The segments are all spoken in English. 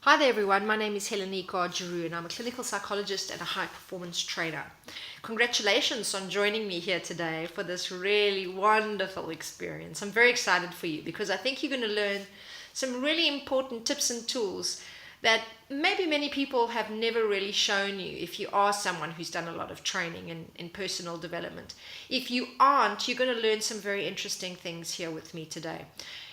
Hi there everyone, my name is Helenika Giroux and I'm a clinical psychologist and a high performance trainer. Congratulations on joining me here today for this really wonderful experience. I'm very excited for you because I think you're going to learn some really important tips and tools that maybe many people have never really shown you if you are someone who's done a lot of training in personal development. If you aren't, you're going to learn some very interesting things here with me today.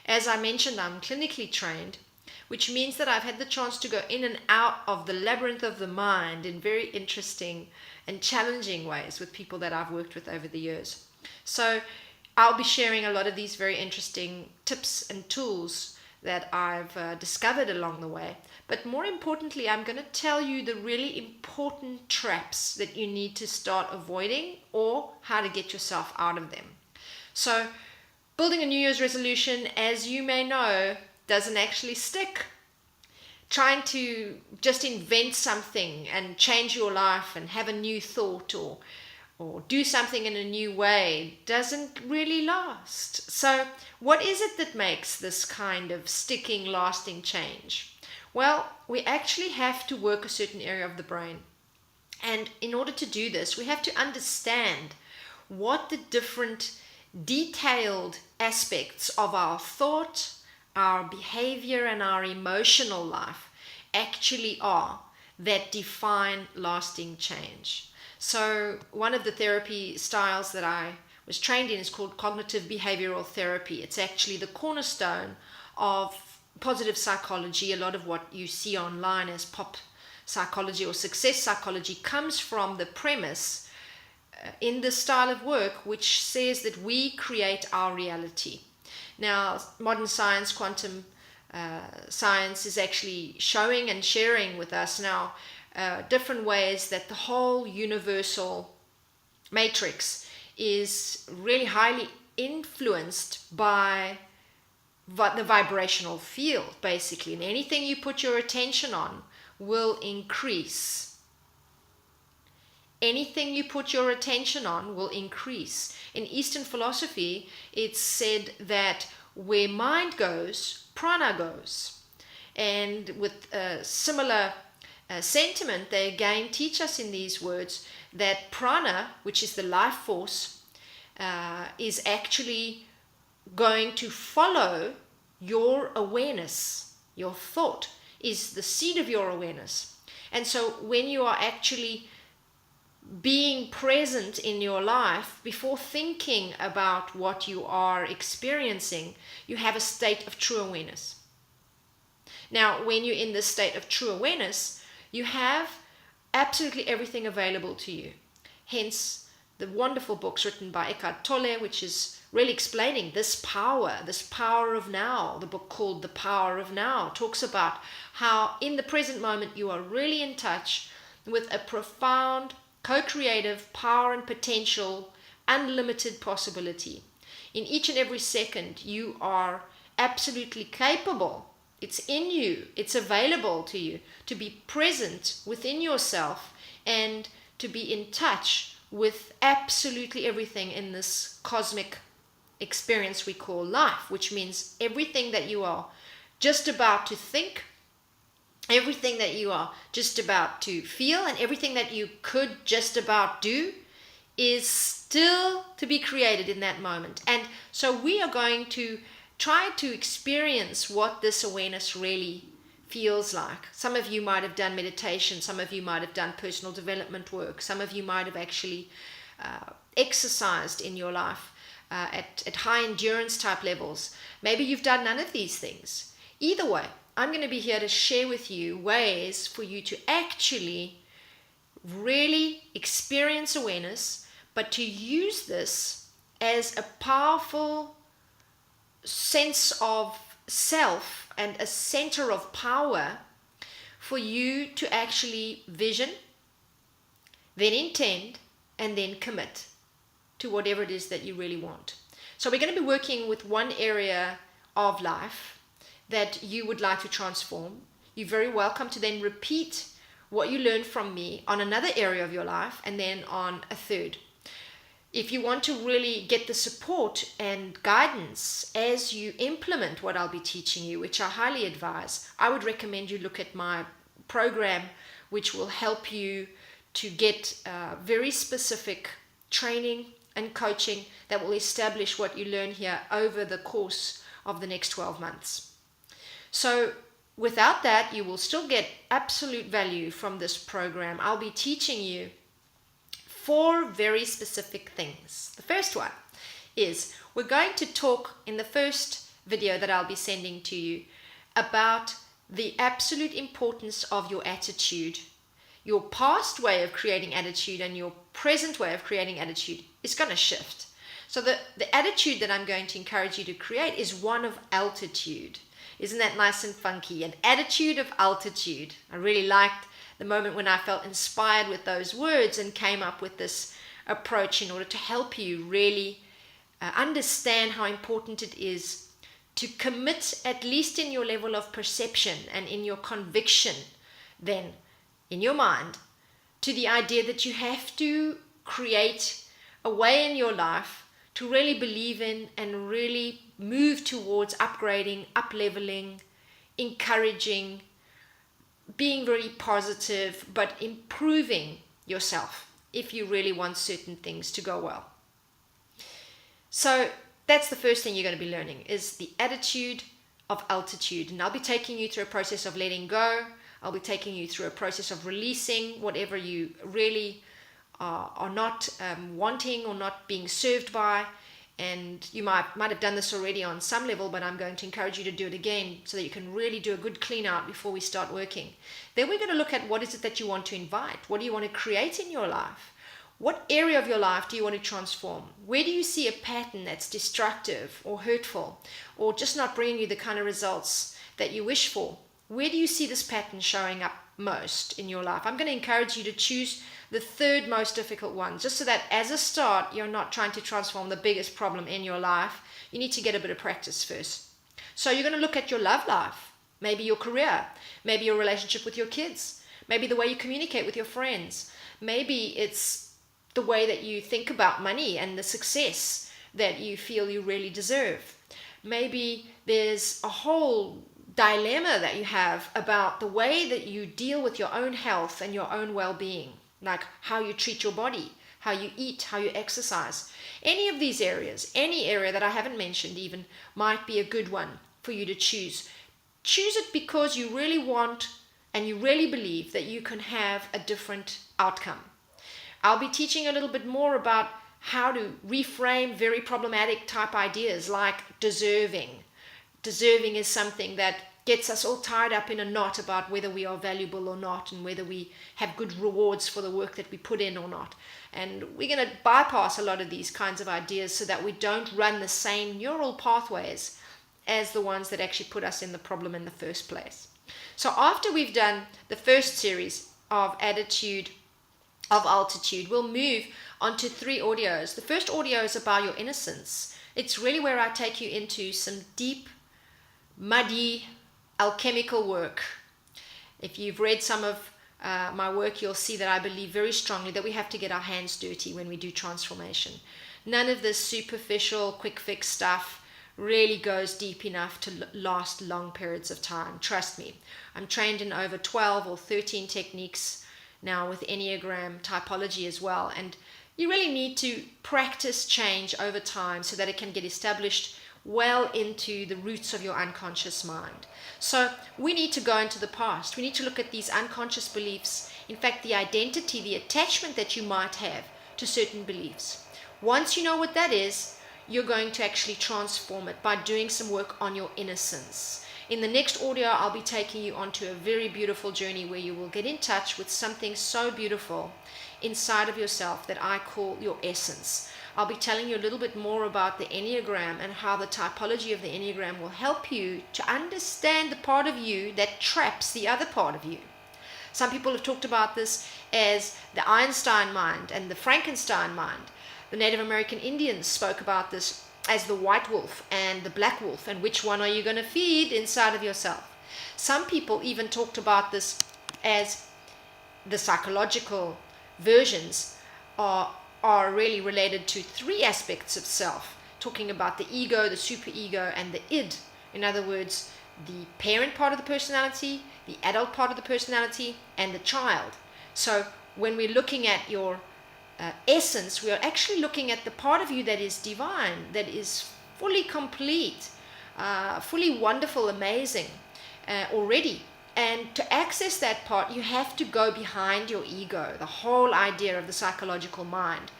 As I mentioned, I'm clinically trained, which means that I've had the chance to go in and out of the labyrinth of the mind in very interesting and challenging ways with people that I've worked with over the years. So I'll be sharing a lot of these very interesting tips and tools that I've discovered along the way. But more importantly, I'm going to tell you the really important traps that you need to start avoiding or how to get yourself out of them. So building a New Year's resolution, as you may know, doesn't actually stick. Trying to just invent something and change your life and have a new thought or do something in a new way doesn't really last. So what is it that makes this kind of sticking, lasting change? Well, we actually have to work a certain area of the brain. And in order to do this, we have to understand what the different detailed aspects of our thought, our behavior and our emotional life actually are that define lasting change. So one of the therapy styles that I was trained in is called cognitive behavioral therapy. It's actually the cornerstone of positive psychology. A lot of what you see online as pop psychology or success psychology comes from the premise in this style of work which says that we create our reality. Now, modern science, quantum science is actually showing and sharing with us now different ways that the whole universal matrix is really highly influenced by the vibrational field, basically. And anything you put your attention on will increase. Anything you put your attention on will increase. In Eastern philosophy, it's said that where mind goes, prana goes. And with a similar sentiment, they again teach us in these words that prana, which is the life force, is actually going to follow your awareness. Your thought is the seed of your awareness. And so when you are actually being present in your life, before thinking about what you are experiencing, you have a state of true awareness. Now, when you're in this state of true awareness, you have absolutely everything available to you. Hence, the wonderful books written by Eckhart Tolle, which is really explaining this power of now. The book called The Power of Now talks about how in the present moment you are really in touch with a profound co-creative power and potential, unlimited possibility. In each and every second, you are absolutely capable. It's in you, it's available to you to be present within yourself and to be in touch with absolutely everything in this cosmic experience we call life, which means everything that you are just about to think, everything that you are just about to feel, and everything that you could just about do is still to be created in that moment. And so we are going to try to experience what this awareness really feels like. Some of you might have done meditation, some of you might have done personal development work, some of you might have actually exercised in your life at high endurance type levels. Maybe you've done none of these things. Either way, I'm going to be here to share with you ways for you to actually really experience awareness, but to use this as a powerful sense of self and a center of power for you to actually vision, then intend, and then commit to whatever it is that you really want. So we're going to be working with one area of life that you would like to transform. You're very welcome to then repeat what you learned from me on another area of your life and then on a third. If you want to really get the support and guidance as you implement what I'll be teaching you, which I highly advise, I would recommend you look at my program, which will help you to get very specific training and coaching that will establish what you learn here over the course of the next 12 months. So without that, you will still get absolute value from this program. I'll be teaching you 4 very specific things. The first one is we're going to talk in the first video that I'll be sending to you about the absolute importance of your attitude. Your past way of creating attitude and your present way of creating attitude is going to shift. So the attitude that I'm going to encourage you to create is one of altitude. Isn't that nice and funky? An attitude of altitude. I really liked the moment when I felt inspired with those words and came up with this approach in order to help you really understand how important it is to commit, at least in your level of perception and in your conviction, then in your mind, to the idea that you have to create a way in your life to really believe in and really move towards upgrading, up-leveling, encouraging, being very positive, but improving yourself if you really want certain things to go well. So that's the first thing you're going to be learning, is the attitude of altitude. And I'll be taking you through a process of letting go. I'll be taking you through a process of releasing whatever you really are not wanting or not being served by. And you might have done this already on some level, but I'm going to encourage you to do it again so that you can really do a good clean out before we start working. Then we're going to look at what is it that you want to invite? What do you want to create in your life? What area of your life do you want to transform? Where do you see a pattern that's destructive or hurtful or just not bringing you the kind of results that you wish for? Where do you see this pattern showing up most in your life? I'm going to encourage you to choose the third most difficult one, just so that as a start, you're not trying to transform the biggest problem in your life. You need to get a bit of practice first. So you're going to look at your love life, maybe your career, maybe your relationship with your kids, maybe the way you communicate with your friends. Maybe it's the way that you think about money and the success that you feel you really deserve. Maybe there's a whole dilemma that you have about the way that you deal with your own health and your own well-being, like how you treat your body, how you eat, how you exercise. Any of these areas, any area that I haven't mentioned even, might be a good one for you to choose. Choose it because you really want and you really believe that you can have a different outcome. I'll be teaching a little bit more about how to reframe very problematic type ideas like deserving. Deserving is something that gets us all tied up in a knot about whether we are valuable or not and whether we have good rewards for the work that we put in or not. And we're going to bypass a lot of these kinds of ideas so that we don't run the same neural pathways as the ones that actually put us in the problem in the first place. So after we've done the first series of attitude of altitude, we'll move on to 3 audios. The first audio is about your innocence. It's really where I take you into some deep, muddy, alchemical work. If you've read some of my work, you'll see that I believe very strongly that we have to get our hands dirty when we do transformation. None of this superficial, quick fix stuff really goes deep enough to last long periods of time. Trust me. I'm trained in over 12 or 13 techniques now with Enneagram typology as well. And you really need to practice change over time so that it can get established well into the roots of your unconscious mind. So we need to go into the past. We need to look at these unconscious beliefs. In fact, the identity, the attachment that you might have to certain beliefs. Once you know what that is, you're going to actually transform it by doing some work on your innocence. In the next audio, I'll be taking you onto a very beautiful journey where you will get in touch with something so beautiful inside of yourself that I call your essence. I'll be telling you a little bit more about the Enneagram and how the typology of the Enneagram will help you to understand the part of you that traps the other part of you. Some people have talked about this as the Einstein mind and the Frankenstein mind. The Native American Indians spoke about this as the white wolf and the black wolf, and which one are you going to feed inside of yourself. Some people even talked about this as the psychological versions are are really related to three aspects of self, talking about the ego, the superego, and the id. In other words, the parent part of the personality, the adult part of the personality, and the child. So when we're looking at your essence, we are actually looking at the part of you that is divine, that is fully complete, fully wonderful, amazing already. And to access that part, you have to go behind your ego, the whole idea of the psychological mind,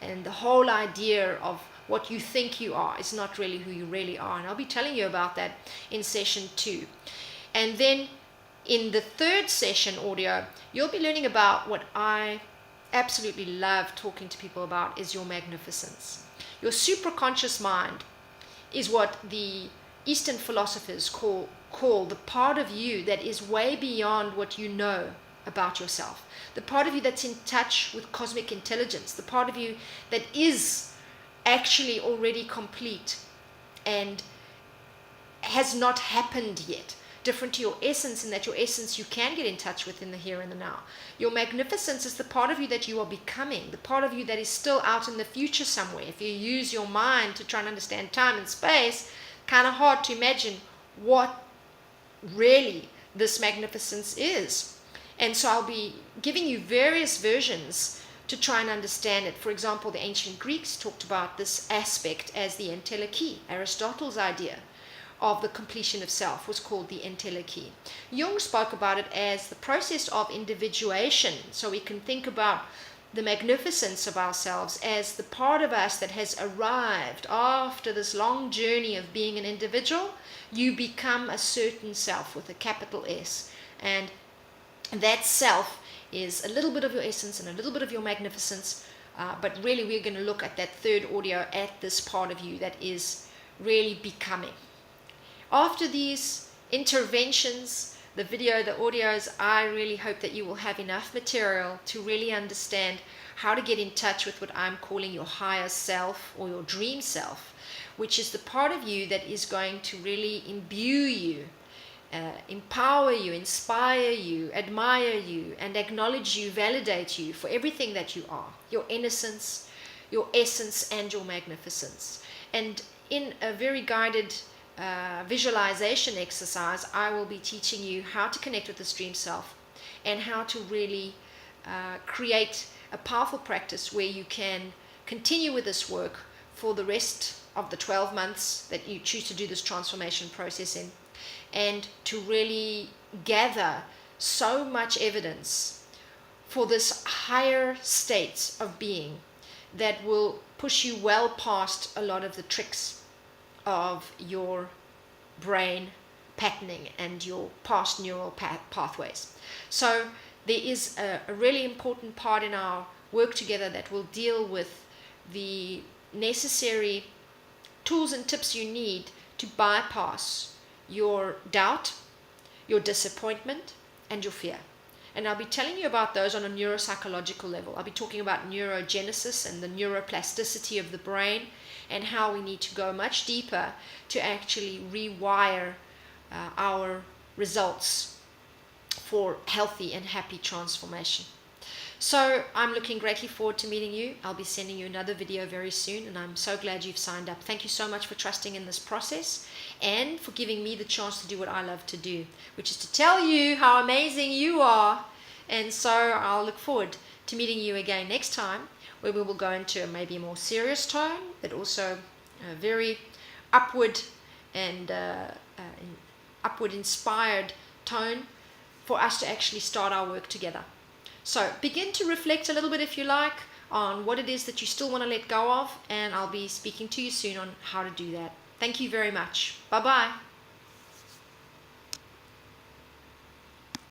and the whole idea of what you think you are is not really who you really are. And I'll be telling you about that in session 2. And then in the third session audio, you'll be learning about what I absolutely love talking to people about, is your magnificence. Your supraconscious mind is what the Eastern philosophers call the part of you that is way beyond what you know about yourself, the part of you that's in touch with cosmic intelligence, the part of you that is actually already complete and has not happened yet. Different to your essence, in that your essence you can get in touch with in the here and the now. Your magnificence is the part of you that you are becoming, the part of you that is still out in the future somewhere. If you use your mind to try and understand time and space, kind of hard to imagine what really this magnificence is. And so I'll be giving you various versions to try and understand it. For example, the ancient Greeks talked about this aspect as the entelechy. Aristotle's idea of the completion of self was called the entelechy. Jung spoke about it as the process of individuation. So we can think about the magnificence of ourselves as the part of us that has arrived after this long journey of being an individual. You become a certain self with a capital S, and that self is a little bit of your essence and a little bit of your magnificence, but really we're going to look at that third audio at this part of you that is really becoming. After these interventions, the video, the audios, I really hope that you will have enough material to really understand how to get in touch with what I'm calling your higher self or your dream self, which is the part of you that is going to really imbue you, empower you, inspire you, admire you, and acknowledge you, validate you for everything that you are, your innocence, your essence, and your magnificence. And in a very guided visualization exercise, I will be teaching you how to connect with this dream self and how to really create a powerful practice where you can continue with this work for the rest of the 12 months that you choose to do this transformation process in, and to really gather so much evidence for this higher state of being that will push you well past a lot of the tricks of your brain patterning and your past neural pathways. So there is a really important part in our work together that will deal with the necessary tools and tips you need to bypass your doubt, your disappointment, and your fear. And I'll be telling you about those on a neuropsychological level. I'll be talking about neurogenesis and the neuroplasticity of the brain, and how we need to go much deeper to actually rewire our results for healthy and happy transformation. So I'm looking greatly forward to meeting you. I'll be sending you another video very soon, and I'm so glad you've signed up. Thank you so much for trusting in this process and for giving me the chance to do what I love to do, which is to tell you how amazing you are. And so I'll look forward to meeting you again next time, where we will go into maybe a more serious tone, but also a very upward and upward inspired tone for us to actually start our work together. So begin to reflect a little bit, if you like, on what it is that you still want to let go of, and I'll be speaking to you soon on how to do that. Thank you very much. Bye-bye.